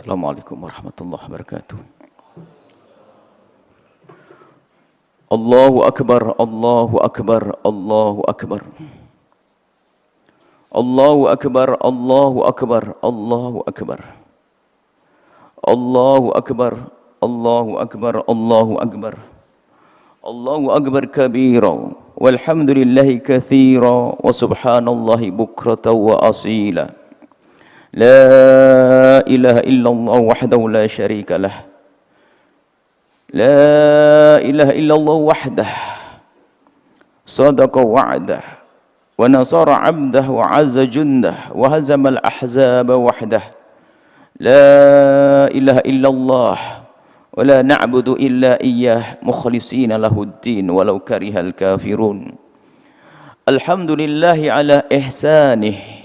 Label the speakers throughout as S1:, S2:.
S1: Assalamualaikum warahmatullahi wabarakatuh. Allahu akbar, Allahu akbar, Allahu akbar. Allahu akbar, Allahu akbar, Allahu akbar. Allahu akbar, Allahu akbar, Allahu akbar. Allahu akbar kabira walhamdulillahi katsira wa subhanallahi bukratan wa asila. La ilaha illallah wahdahu la syarika lah. La ilaha illallah wahdah sadaqa wa'dah wa nasara 'abdah wa 'azza jundah wa hazamal ahzaba wahdah. La ilaha illallah wa la na'budu illa iyyah mukhlishina lahuddin walau karihal kafirun. Alhamdulillahi ala ihsanih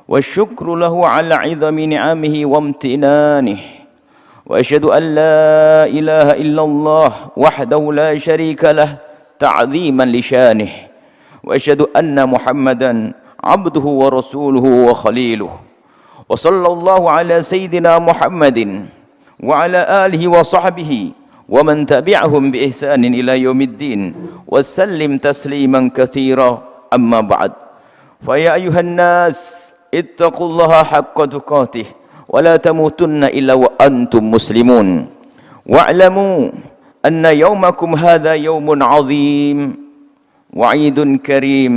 S1: wa syukru lahu ala 'idhami ni'amihi wa amtinanih. وأشهد أن لا إله إلا الله وحده لا شريك له تعظيما لشانه وأشهد أن محمدا عبده ورسوله وخليله وصلى الله على سيدنا محمد وعلى آله وصحبه ومن تبعهم بإحسان إلى يوم الدين وسلم تسليما كثيرا أما بعد فيا أيها الناس اتقوا الله حق تقاته ولا تموتن إلا وأنتم مسلمون واعلموا أن يومكم هذا يوم عظيم وعيد كريم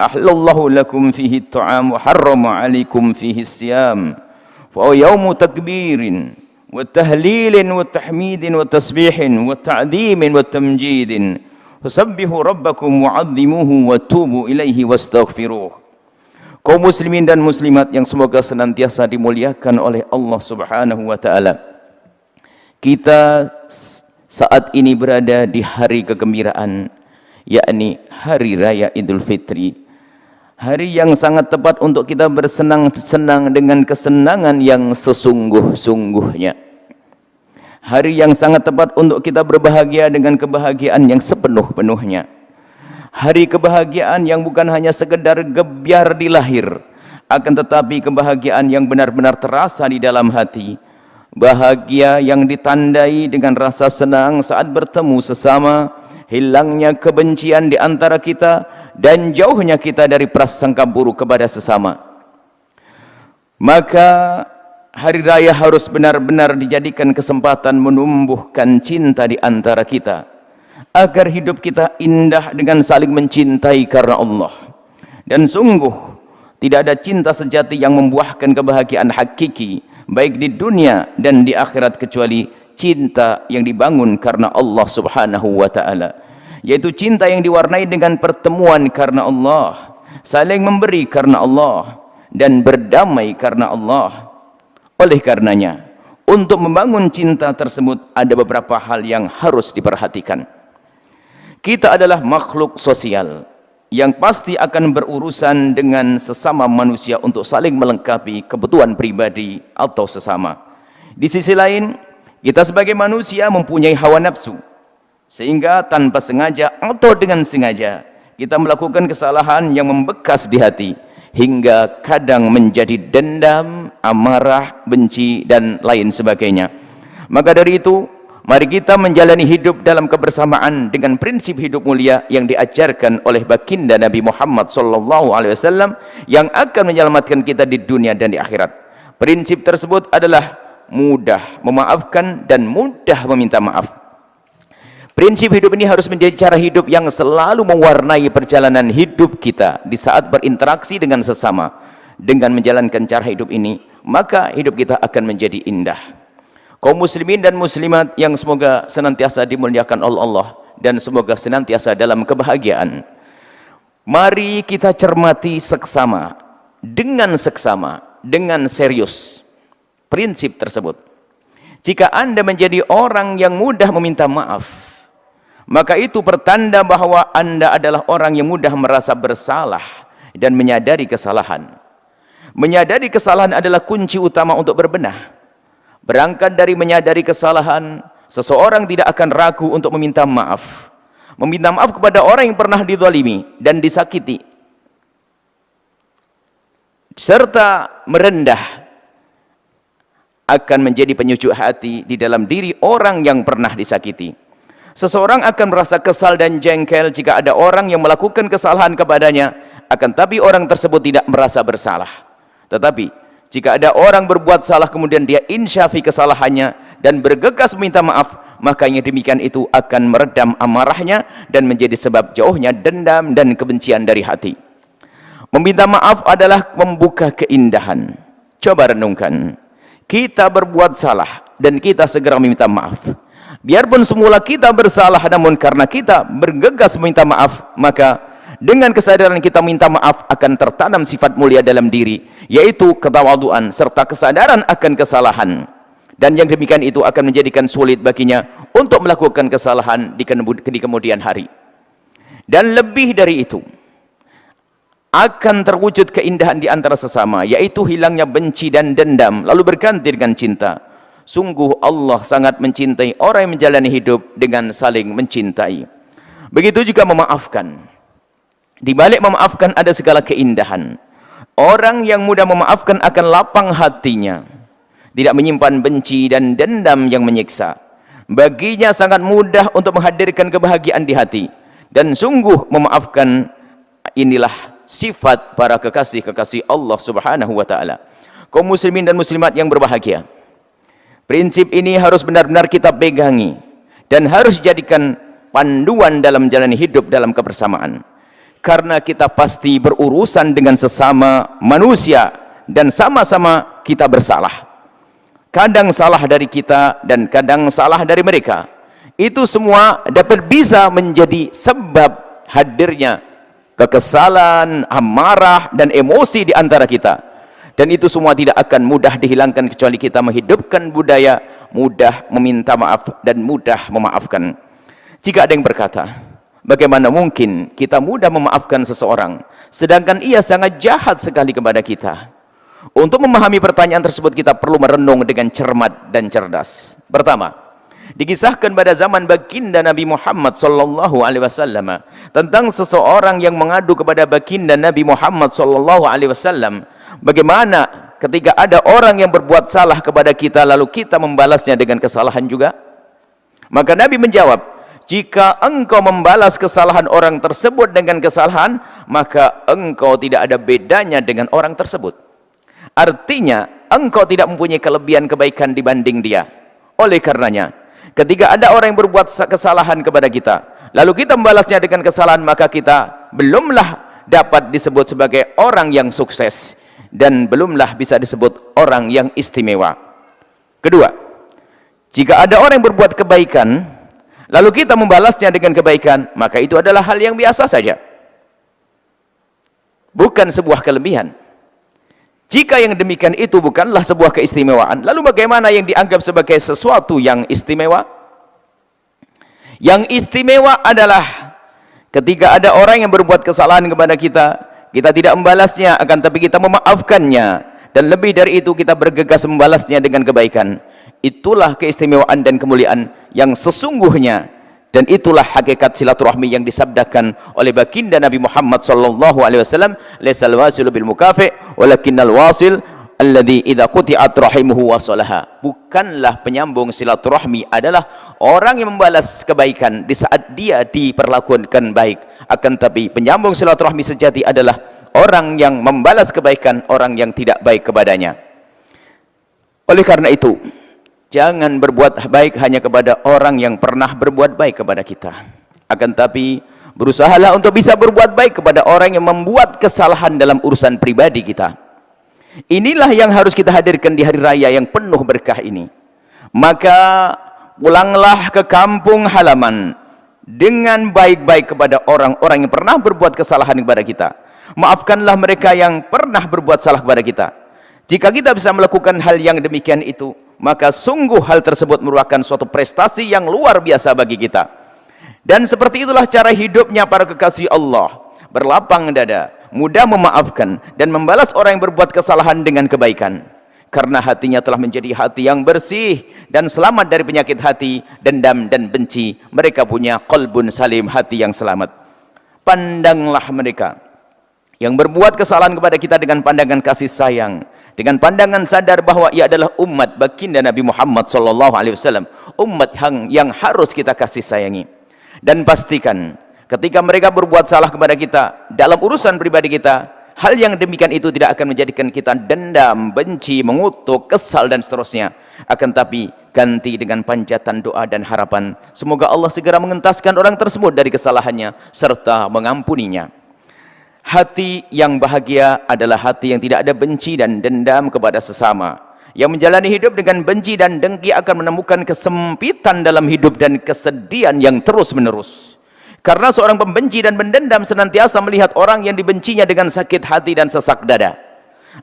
S1: أحل الله لكم فيه الطعام وحرم عليكم فيه الصيام فهو يوم تكبير وتهليل وتحميد وتسبيح وتعظيم وتمجيد فسبحوا ربكم وعظموه وتوبوا إليه واستغفروه. Kaum muslimin dan muslimat yang semoga senantiasa dimuliakan oleh Allah Subhanahu wa taala. Kita saat ini berada di hari kegembiraan, yakni hari raya Idul Fitri. Hari yang sangat tepat untuk kita bersenang-senang dengan kesenangan yang sesungguh-sungguhnya. Hari yang sangat tepat untuk kita berbahagia dengan kebahagiaan yang sepenuh-penuhnya. Hari kebahagiaan yang bukan hanya sekedar gebyar di lahir, akan tetapi kebahagiaan yang benar-benar terasa di dalam hati. Bahagia yang ditandai dengan rasa senang saat bertemu sesama, hilangnya kebencian di antara kita, dan jauhnya kita dari prasangka buruk kepada sesama. Maka hari raya harus benar-benar dijadikan kesempatan menumbuhkan cinta di antara kita, agar hidup kita indah dengan saling mencintai karena Allah. Dan sungguh tidak ada cinta sejati yang membuahkan kebahagiaan hakiki baik di dunia dan di akhirat kecuali cinta yang dibangun karena Allah Subhanahu wa taala, yaitu cinta yang diwarnai dengan pertemuan karena Allah, saling memberi karena Allah, dan berdamai karena Allah. Oleh karenanya, untuk membangun cinta tersebut ada beberapa hal yang harus diperhatikan. Kita adalah makhluk sosial yang pasti akan berurusan dengan sesama manusia untuk saling melengkapi kebutuhan pribadi atau sesama. Di sisi lain, kita sebagai manusia mempunyai hawa nafsu, sehingga tanpa sengaja atau dengan sengaja kita melakukan kesalahan yang membekas di hati, hingga kadang menjadi dendam, amarah, benci, dan lain sebagainya. Maka dari itu, mari kita menjalani hidup dalam kebersamaan dengan prinsip hidup mulia yang diajarkan oleh baginda Nabi Muhammad SAW yang akan menyelamatkan kita di dunia dan di akhirat. Prinsip tersebut adalah mudah memaafkan dan mudah meminta maaf. Prinsip hidup ini harus menjadi cara hidup yang selalu mewarnai perjalanan hidup kita di saat berinteraksi dengan sesama. Dengan menjalankan cara hidup ini, maka hidup kita akan menjadi indah. Kaum muslimin dan muslimat yang semoga senantiasa dimuliakan oleh Allah dan semoga senantiasa dalam kebahagiaan. Mari kita cermati seksama, dengan serius prinsip tersebut. Jika Anda menjadi orang yang mudah meminta maaf, maka itu pertanda bahwa Anda adalah orang yang mudah merasa bersalah dan menyadari kesalahan. Menyadari kesalahan adalah kunci utama untuk berbenah. Berangkat dari menyadari kesalahan, seseorang tidak akan ragu untuk meminta maaf. Meminta maaf kepada orang yang pernah dizalimi dan disakiti. Serta merendah akan menjadi penyujuk hati di dalam diri orang yang pernah disakiti. Seseorang akan merasa kesal dan jengkel jika ada orang yang melakukan kesalahan kepadanya, akan tapi orang tersebut tidak merasa bersalah. Tetapi jika ada orang berbuat salah kemudian dia insyafi kesalahannya dan bergegas meminta maaf, maka yang demikian itu akan meredam amarahnya dan menjadi sebab jauhnya dendam dan kebencian dari hati. Meminta maaf adalah membuka keindahan. Coba renungkan, kita berbuat salah dan kita segera meminta maaf. Biarpun semula kita bersalah, namun karena kita bergegas meminta maaf, maka dengan kesadaran kita minta maaf akan tertanam sifat mulia dalam diri, yaitu ketawaduan serta kesadaran akan kesalahan. Dan yang demikian itu akan menjadikan sulit baginya untuk melakukan kesalahan di kemudian hari. Dan lebih dari itu, akan terwujud keindahan di antara sesama, yaitu hilangnya benci dan dendam, lalu berganti dengan cinta. Sungguh Allah sangat mencintai orang yang menjalani hidup dengan saling mencintai. Begitu juga memaafkan. Di balik memaafkan ada segala keindahan. Orang yang mudah memaafkan akan lapang hatinya, tidak menyimpan benci dan dendam yang menyiksa. Baginya sangat mudah untuk menghadirkan kebahagiaan di hati. Dan sungguh memaafkan inilah sifat para kekasih-kekasih Allah Subhanahu wa taala. Kaum muslimin dan muslimat yang berbahagia, prinsip ini harus benar-benar kita pegangi dan harus dijadikan panduan dalam menjalani hidup dalam kebersamaan. Karena kita pasti berurusan dengan sesama manusia dan sama-sama kita bersalah. Kadang salah dari kita dan kadang salah dari mereka. Itu semua dapat bisa menjadi sebab hadirnya kekesalan, amarah, dan emosi di antara kita. Dan itu semua tidak akan mudah dihilangkan kecuali kita menghidupkan budaya mudah meminta maaf dan mudah memaafkan. Jika ada yang berkata, bagaimana mungkin kita mudah memaafkan seseorang sedangkan ia sangat jahat sekali kepada kita? Untuk memahami pertanyaan tersebut kita perlu merenung dengan cermat dan cerdas. Pertama, dikisahkan pada zaman baginda Nabi Muhammad sallallahu alaihi wasallam tentang seseorang yang mengadu kepada baginda Nabi Muhammad sallallahu alaihi wasallam, bagaimana ketika ada orang yang berbuat salah kepada kita lalu kita membalasnya dengan kesalahan juga? Maka Nabi menjawab, jika engkau membalas kesalahan orang tersebut dengan kesalahan, maka engkau tidak ada bedanya dengan orang tersebut. Artinya engkau tidak mempunyai kelebihan kebaikan dibanding dia. Oleh karenanya, ketika ada orang yang berbuat kesalahan kepada kita lalu kita membalasnya dengan kesalahan, maka kita belumlah dapat disebut sebagai orang yang sukses dan belumlah bisa disebut orang yang istimewa. Kedua, jika ada orang yang berbuat kebaikan lalu kita membalasnya dengan kebaikan, maka itu adalah hal yang biasa saja, bukan sebuah kelebihan. Jika yang demikian itu bukanlah sebuah keistimewaan, lalu bagaimana yang dianggap sebagai sesuatu yang istimewa? Yang istimewa adalah ketika ada orang yang berbuat kesalahan kepada kita, kita tidak membalasnya, akan tapi kita memaafkannya, dan lebih dari itu kita bergegas membalasnya dengan kebaikan. Itulah keistimewaan dan kemuliaan yang sesungguhnya, dan itulah hakikat silaturahmi yang disabdakan oleh baginda Nabi Muhammad sallallahu alaihi wasallam, laisal wasilu bil mukafi walakinnal wasil alladzi idza quti'at rahimuhu wasalaha. Bukanlah penyambung silaturahmi adalah orang yang membalas kebaikan di saat dia diperlakukan baik, akan tapi penyambung silaturahmi sejati adalah orang yang membalas kebaikan orang yang tidak baik kepadanya. Oleh karena itu, jangan berbuat baik hanya kepada orang yang pernah berbuat baik kepada kita, akan tapi berusahalah untuk bisa berbuat baik kepada orang yang membuat kesalahan dalam urusan pribadi kita. Inilah yang harus kita hadirkan di hari raya yang penuh berkah ini. Maka pulanglah ke kampung halaman dengan baik-baik kepada orang-orang yang pernah berbuat kesalahan kepada kita. Maafkanlah mereka yang pernah berbuat salah kepada kita. Jika kita bisa melakukan hal yang demikian itu, maka sungguh hal tersebut merupakan suatu prestasi yang luar biasa bagi kita. Dan seperti itulah cara hidupnya para kekasih Allah, berlapang dada, mudah memaafkan dan membalas orang yang berbuat kesalahan dengan kebaikan, karena hatinya telah menjadi hati yang bersih dan selamat dari penyakit hati, dendam dan benci. Mereka punya qalbun salim, hati yang selamat. Pandanglah mereka yang berbuat kesalahan kepada kita dengan pandangan kasih sayang dengan pandangan sadar bahwa ia adalah umat baginda Nabi Muhammad sallallahu alaihi wasallam, umat yang harus kita kasih sayangi. Dan pastikan ketika mereka berbuat salah kepada kita dalam urusan pribadi kita, hal yang demikian itu tidak akan menjadikan kita dendam, benci, mengutuk, kesal dan seterusnya. Akan tapi ganti dengan panjatan doa dan harapan semoga Allah segera mengentaskan orang tersebut dari kesalahannya serta mengampuninya. Hati yang bahagia adalah hati yang tidak ada benci dan dendam kepada sesama. Yang menjalani hidup dengan benci dan dengki akan menemukan kesempitan dalam hidup dan kesedihan yang terus menerus. Karena seorang pembenci dan mendendam senantiasa melihat orang yang dibencinya dengan sakit hati dan sesak dada.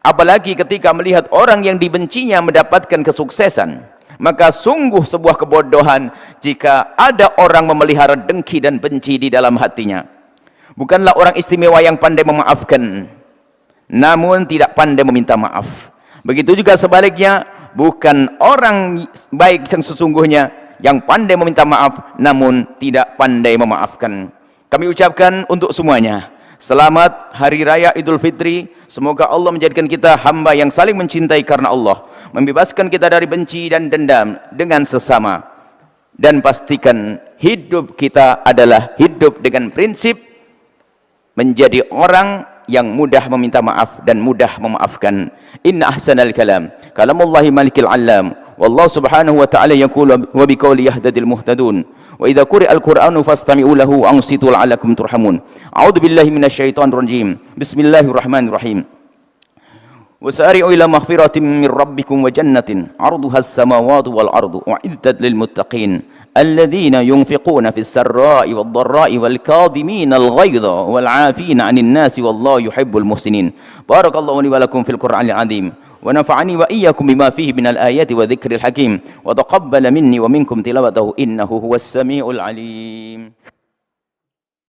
S1: Apalagi ketika melihat orang yang dibencinya mendapatkan kesuksesan, maka sungguh sebuah kebodohan jika ada orang memelihara dengki dan benci di dalam hatinya. Bukanlah orang istimewa yang pandai memaafkan, namun tidak pandai meminta maaf. Begitu juga sebaliknya, bukan orang baik yang sesungguhnya yang pandai meminta maaf namun tidak pandai memaafkan. Kami ucapkan untuk semuanya selamat Hari Raya Idul Fitri. Semoga Allah menjadikan kita hamba yang saling mencintai karena Allah, membebaskan kita dari benci dan dendam dengan sesama. Dan pastikan hidup kita adalah hidup dengan prinsip menjadi orang yang mudah meminta maaf dan mudah memaafkan. Inna ahsanal kalam kalamullahi malikil alam. Wallahu subhanahu wa ta'ala yaqulu wa biqawli yahdadil muhtadun. Wa idza quri'al qur'anu fastami'u lahu wa ansitu la'allakum turhamun. A'udzu billahi minasyaitonir rajim. Bismillahirrahmanirrahim. Wasari'u ila maghfiratin min rabbikum wa jannatin 'arduha as-samawati wal ardu u'iddat lil muttaqin alladzina yunfiquna fis sarra'i wad dharra'i wal kadhimina al ghaidha wal 'afina 'anil nasi wallahu yuhibbul muhsinin. Barakallahu li wa lakum fil Qur'anil 'azim. ونفعني وإياكم بما فيه من الآيات وذكر الحكيم وتقبل مني ومنكم تلاوته إنه هو السميع العليم.